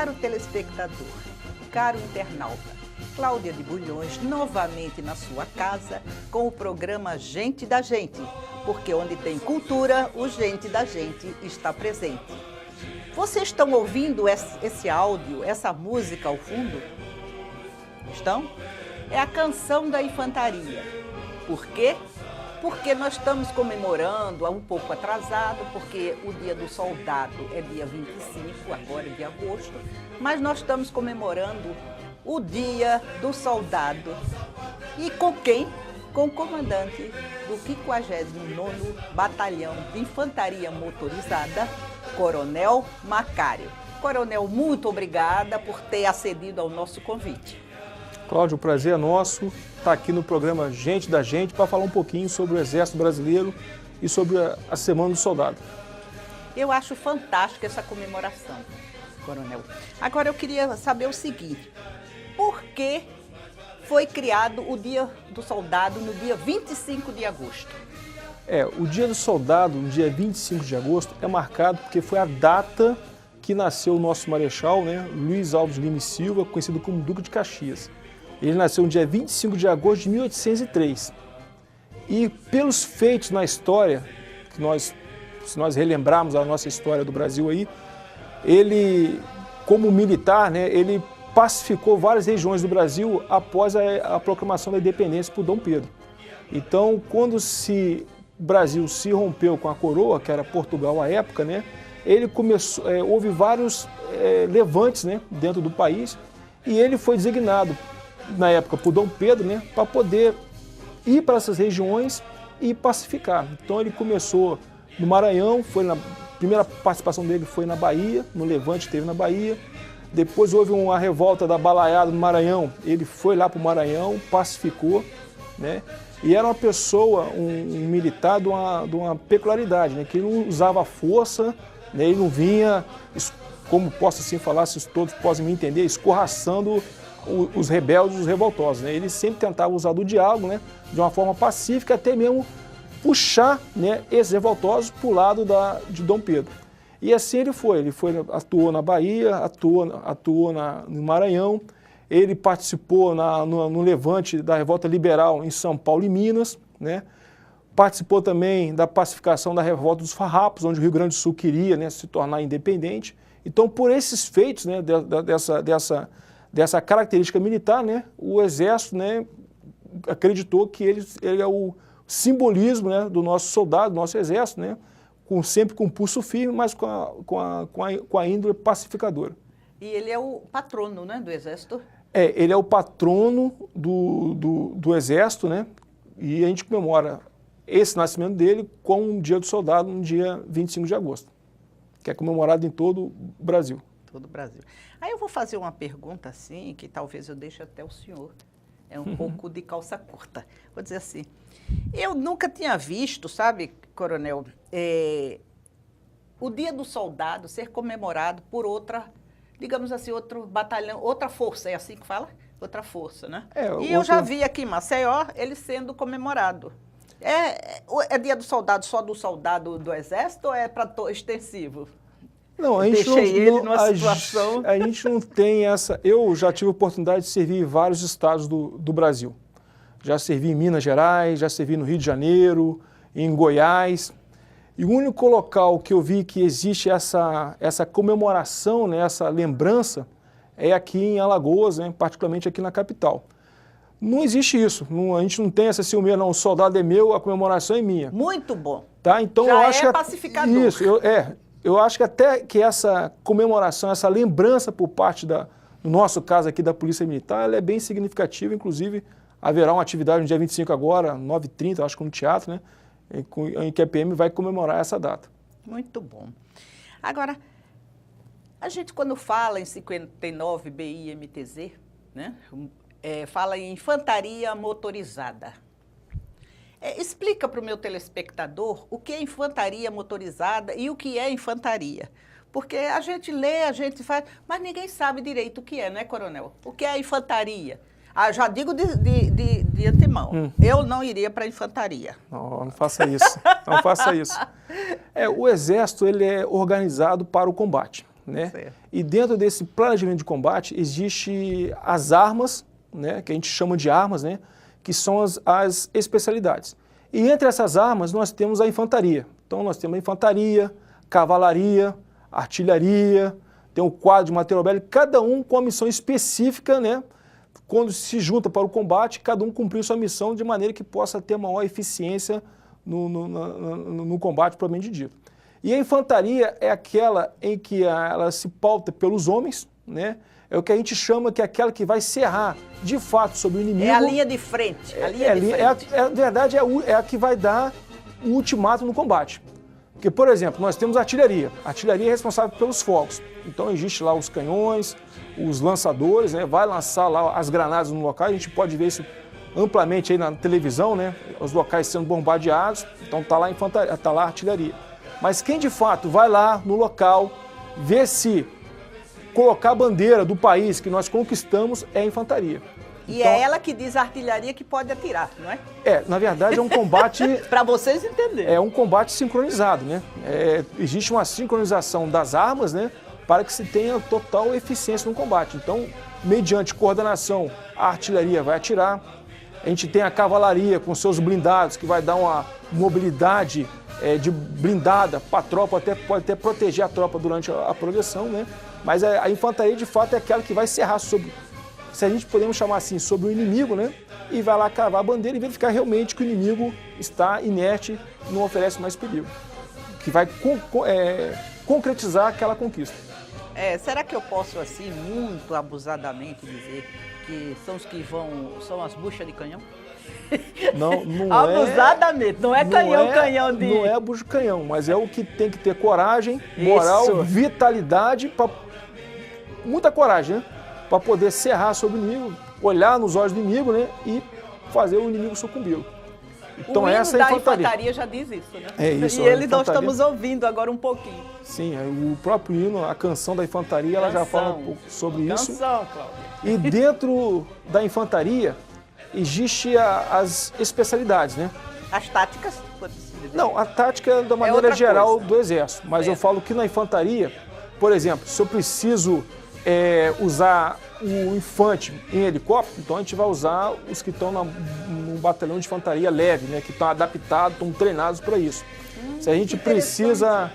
Caro telespectador, caro internauta, Cláudia de Bulhões novamente na sua casa com o programa Gente da Gente, porque onde tem cultura, o Gente da Gente está presente. Vocês estão ouvindo esse áudio, essa música ao fundo? Estão? É a canção da infantaria. Por quê? Porque nós estamos comemorando, um pouco atrasado, porque o Dia do Soldado é dia 25, agora é de agosto, mas nós estamos comemorando o Dia do Soldado. E com quem? Com o comandante do 59º Batalhão de Infantaria Motorizada, Coronel Macário. Coronel, muito obrigada por ter acedido ao nosso convite. Cláudio, o prazer é nosso estar aqui no programa Gente da Gente para falar um pouquinho sobre o Exército Brasileiro e sobre a Semana do Soldado. Eu acho fantástica essa comemoração, Coronel. Agora eu queria saber o seguinte, por que foi criado o Dia do Soldado no dia 25 de agosto? O Dia do Soldado, no dia 25 de agosto, é marcado porque foi a data que nasceu o nosso Marechal, Luiz Alves Lima e Silva, conhecido como Duque de Caxias. Ele nasceu no dia 25 de agosto de 1803. E pelos feitos na história, se nós relembrarmos a nossa história do Brasil aí, ele, como militar, ele pacificou várias regiões do Brasil após a proclamação da independência por Dom Pedro. Então, quando o Brasil se rompeu com a coroa, que era Portugal à época, ele começou, houve vários levantes dentro do país e ele foi designado na época por Dom Pedro, para poder ir para essas regiões e pacificar. Então ele começou no Maranhão, a primeira participação dele foi na Bahia, no Levante teve na Bahia. Depois houve uma revolta da Balaiada no Maranhão, ele foi lá para o Maranhão, pacificou, e era uma pessoa, um militar de uma peculiaridade, que ele não usava força, ele não vinha, como posso assim falar, se todos podem me entender, escorraçando os rebeldes, os revoltosos. Ele sempre tentava usar do diálogo, de uma forma pacífica, até mesmo puxar esses revoltosos para o lado de Dom Pedro. E assim ele atuou na Bahia, atuou no Maranhão, ele participou no levante da revolta liberal em São Paulo e Minas, participou também da pacificação da revolta dos Farrapos, onde o Rio Grande do Sul queria se tornar independente. Então, por esses feitos, dessa característica militar, o Exército acreditou que ele é o simbolismo do nosso soldado, do nosso Exército, sempre com pulso firme, mas com a índole pacificadora. E ele é o patrono do Exército? Ele é o patrono do Exército, e a gente comemora esse nascimento dele com o Dia do Soldado no dia 25 de agosto, que é comemorado em todo o Brasil. Todo o Brasil. Aí eu vou fazer uma pergunta assim, que talvez eu deixe até o senhor. É um pouco de calça curta. Vou dizer assim, eu nunca tinha visto, sabe, Coronel, o Dia do Soldado ser comemorado por outra, digamos assim, outro batalhão, outra força, é assim que fala? Outra força, E eu já vi aqui em Maceió ele sendo comemorado. É Dia do Soldado só do soldado do Exército ou é para extensivo? Não, a gente não tem essa... Eu já tive a oportunidade de servir em vários estados do Brasil. Já servi em Minas Gerais, já servi no Rio de Janeiro, em Goiás. E o único local que eu vi que existe essa comemoração, essa lembrança, é aqui em Alagoas, particularmente aqui na capital. Não existe isso, a gente não tem essa ciumeira, não, o soldado é meu, a comemoração é minha. Muito bom. Tá? Então, já eu acho pacificador. Isso, eu acho que até que essa comemoração, essa lembrança por parte no nosso caso aqui da Polícia Militar, ela é bem significativa, inclusive haverá uma atividade no dia 25 agora, 9h30, acho que no teatro, em que a PM vai comemorar essa data. Muito bom. Agora, a gente quando fala em 59 BIMTZ, fala em infantaria motorizada. Explica para o meu telespectador o que é infantaria motorizada e o que é infantaria. Porque a gente lê, a gente faz, mas ninguém sabe direito o que é, Coronel? O que é infantaria? Já digo de antemão, eu não iria para a infantaria. Não faça isso, não faça isso. O Exército ele é organizado para o combate. né? Certo. E dentro desse planejamento de combate existe as armas, né, que a gente chama de armas, né, que são as especialidades. E entre essas armas nós temos a infantaria. Então nós temos a infantaria, cavalaria, artilharia, tem o quadro de material bélico, cada um com a missão específica, né? Quando se junta para o combate, cada um cumprir sua missão de maneira que possa ter maior eficiência no combate propriamente dito. E a infantaria é aquela em que ela se pauta pelos homens, né? É o que a gente chama que é aquela que vai serrar de fato sobre o inimigo. É a linha de frente. A linha de frente. Na verdade, é a que vai dar o ultimato no combate. Porque, por exemplo, nós temos a artilharia. A artilharia é responsável pelos fogos. Então, existe lá os canhões, os lançadores, né? Vai lançar lá as granadas no local. A gente pode ver isso amplamente aí na televisão, né? Os locais sendo bombardeados. Então, está lá a infantaria, está lá a artilharia. Mas quem, de fato, vai lá no local, ver se colocar a bandeira do país que nós conquistamos é a infantaria. E então, é ela que diz a artilharia que pode atirar, não é? Na verdade é um combate... Para vocês entenderem. É um combate sincronizado, né? Existe uma sincronização das armas, né? Para que se tenha total eficiência no combate. Então, mediante coordenação, a artilharia vai atirar. A gente tem a cavalaria com seus blindados, que vai dar uma mobilidade de blindada para a tropa, pode até proteger a tropa durante a progressão, né? Mas a infantaria, de fato, é aquela que vai serrar sobre, se a gente podemos chamar assim, sobre o inimigo, né? E vai lá cavar a bandeira e verificar realmente que o inimigo está inerte e não oferece mais perigo. Que vai concretizar aquela conquista. Será que eu posso, assim, muito abusadamente dizer que são os que são as buchas de canhão? Não abusadamente, não é canhão de... Não é bucha de canhão, mas é o que tem que ter coragem, moral, isso, vitalidade, muita coragem, né? Para poder serrar sobre o inimigo, olhar nos olhos do inimigo, né? E fazer o inimigo sucumbir. Então o essa é a infantaria já diz isso, né? É isso. E nós estamos ouvindo agora um pouquinho. Sim, o próprio hino, a canção da infantaria, ela já fala um pouco sobre isso. Canção, Cláudia. E dentro da infantaria existe as especialidades, né? As táticas, pode-se dizer. Não, a tática é da maneira geral do exército, mas eu falo que na infantaria, por exemplo, se eu preciso usar o infante em helicóptero, então a gente vai usar os que estão no batalhão de infantaria leve, né, que estão adaptados, estão treinados para isso. Se a gente precisa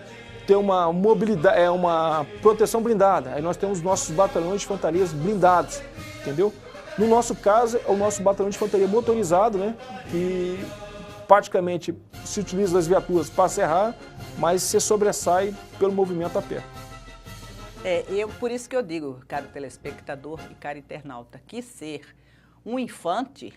ter uma mobilidade, uma proteção blindada, aí nós temos nossos batalhões de infantarias blindados, entendeu? No nosso caso, é o nosso batalhão de infantaria motorizado, né, que praticamente se utiliza das viaturas para serrar, mas se sobressai pelo movimento a pé. Por isso que eu digo, caro telespectador e caro internauta, que ser um infante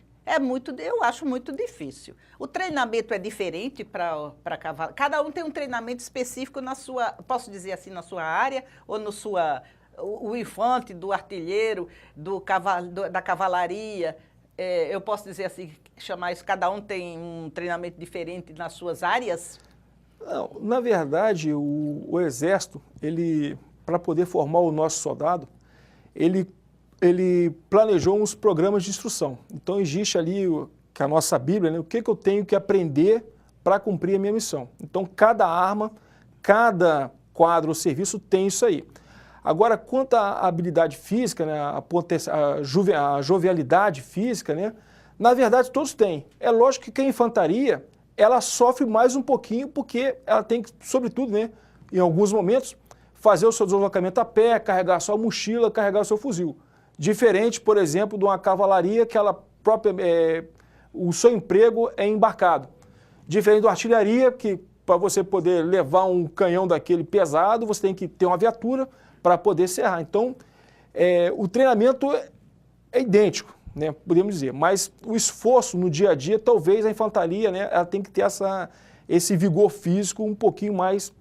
eu acho muito difícil. O treinamento é diferente para cavalo. Cada um tem um treinamento específico na sua, posso dizer assim, na sua área ou no sua... O infante, do artilheiro, da cavalaria, eu posso dizer assim, chamar isso, cada um tem um treinamento diferente nas suas áreas? Não, na verdade, o Exército, para poder formar o nosso soldado, ele planejou uns programas de instrução. Então existe ali a nossa Bíblia, né, o que eu tenho que aprender para cumprir a minha missão. Então cada arma, cada quadro ou serviço tem isso aí. Agora, quanto à habilidade física, né, a jovialidade física, né, na verdade todos têm. É lógico que a infantaria, ela sofre mais um pouquinho porque ela tem que, sobretudo, né, em alguns momentos, fazer o seu deslocamento a pé, carregar sua mochila, carregar o seu fuzil. Diferente, por exemplo, de uma cavalaria que ela própria, o seu emprego é embarcado. Diferente da artilharia, que para você poder levar um canhão daquele pesado, você tem que ter uma viatura para poder serrar. Então, o treinamento é idêntico, né, podemos dizer, mas o esforço no dia a dia, talvez a infantaria, né, ela tem que ter esse vigor físico um pouquinho mais,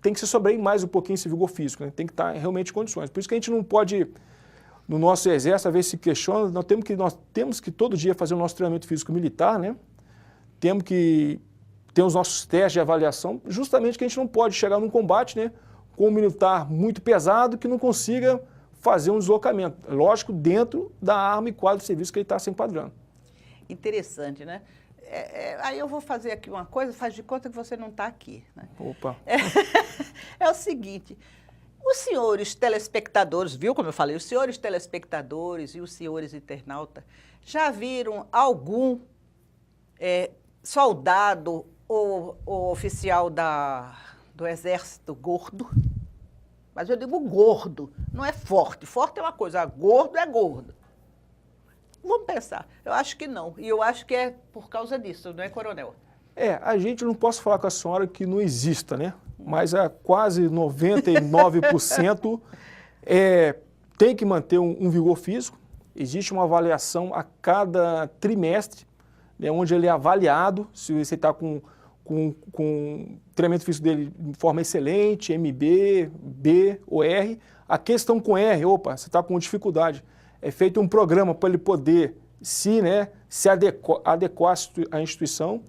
tem que se sobressair mais um pouquinho esse vigor físico, né, tem que estar realmente em condições. Por isso que a gente não pode, no nosso exército, às vezes se questiona, nós temos que todo dia fazer o nosso treinamento físico militar, né, temos que ter os nossos testes de avaliação, justamente que a gente não pode chegar num combate, né, com um militar muito pesado que não consiga fazer um deslocamento. Lógico, dentro da arma e quadro de serviço que ele está se enquadrando. Interessante, né? Aí eu vou fazer aqui uma coisa, faz de conta que você não está aqui, né? Opa! É o seguinte, Os senhores telespectadores, viu como eu falei, os senhores telespectadores e os senhores internautas já viram algum soldado ou oficial do Exército gordo? Mas eu digo gordo, não é forte. Forte é uma coisa, gordo é gordo. Vamos pensar. Eu acho que não. E eu acho que é por causa disso, não é, coronel? A gente não posso falar com a senhora que não exista, né? Mas quase 99% tem que manter um vigor físico. Existe uma avaliação a cada trimestre, né, onde ele é avaliado se você está com o treinamento físico dele de forma excelente, MB, B ou R. Aqueles que estão com R, opa, você está com dificuldade. É feito um programa para ele poder se adequar à instituição.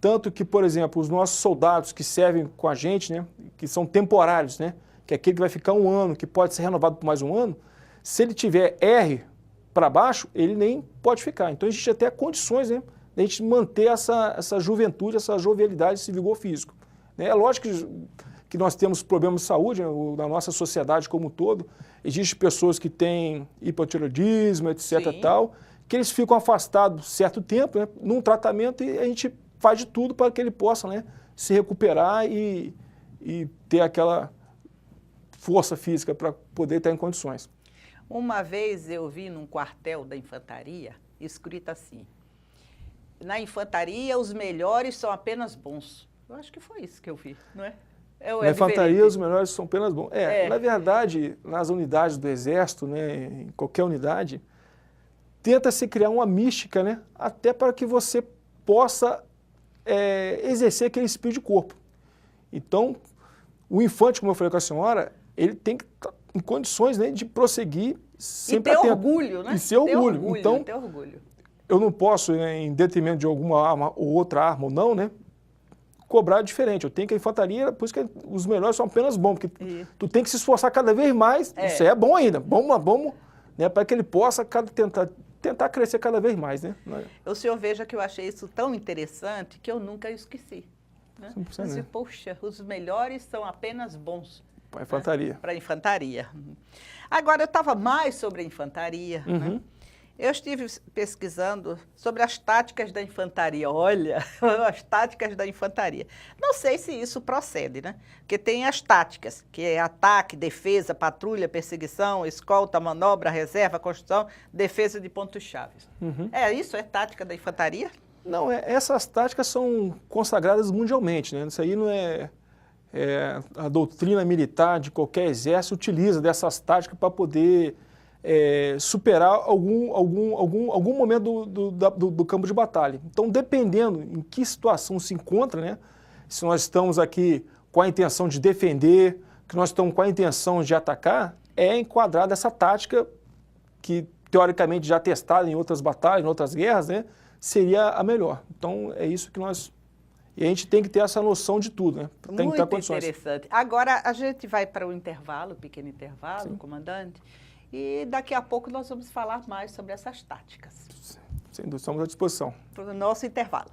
Tanto que, por exemplo, os nossos soldados que servem com a gente, né, que são temporários, né, que é aquele que vai ficar um ano, que pode ser renovado por mais um ano, se ele tiver R para baixo, ele nem pode ficar. Então, existe até condições, né, de a gente manter essa juventude, essa jovialidade, esse vigor físico. É lógico que nós temos problemas de saúde, né, na nossa sociedade como um todo. Existem pessoas que têm hipotireoidismo, etc. e tal, que eles ficam afastados certo tempo, né, num tratamento, e a gente faz de tudo para que ele possa, né, se recuperar e ter aquela força física para poder estar em condições. Uma vez eu vi num quartel da infantaria, escrito assim: na infantaria os melhores são apenas bons. Eu acho que foi isso que eu vi, não é? Na infantaria os melhores são apenas bons. Na verdade, nas unidades do Exército, né, em qualquer unidade, tenta-se criar uma mística, né, até para que você possa exercer aquele espírito de corpo. Então, o infante, como eu falei com a senhora, ele tem que estar em condições, né, de prosseguir sempre atento. E ter orgulho, né? E ser orgulho. Então, ter orgulho. Eu não posso, em detrimento de alguma arma ou outra arma ou não, né, cobrar diferente. Eu tenho que a infantaria, por isso que os melhores são apenas bons, porque tu tem que se esforçar cada vez mais, isso é bom ainda, vamos, né, para que ele possa tentar crescer cada vez mais, né? O senhor veja que eu achei isso tão interessante que eu nunca esqueci. Né? Disse, poxa, os melhores são apenas bons. Para a infantaria. Né? Para a infantaria. Agora, eu estava mais sobre a infantaria. Né? Eu estive pesquisando sobre as táticas da infantaria. Olha, as táticas da infantaria. Não sei se isso procede, né? Porque tem as táticas, que é ataque, defesa, patrulha, perseguição, escolta, manobra, reserva, construção, defesa de pontos-chave. Isso? É tática da infantaria? Não, essas táticas são consagradas mundialmente, né? Isso aí não a doutrina militar de qualquer exército utiliza dessas táticas para poder superar algum momento do campo de batalha. Então, dependendo em que situação se encontra, né, se nós estamos aqui com a intenção de defender, que nós estamos com a intenção de atacar, é enquadrada essa tática que, teoricamente, já testada em outras batalhas, em outras guerras, né, seria a melhor. Então, é isso que nós... E a gente tem que ter essa noção de tudo, né? Tem que ter condições. Muito interessante. Agora, a gente vai para o intervalo, pequeno intervalo, comandante, e daqui a pouco nós vamos falar mais sobre essas táticas. Sim, estamos à disposição. Para o nosso intervalo.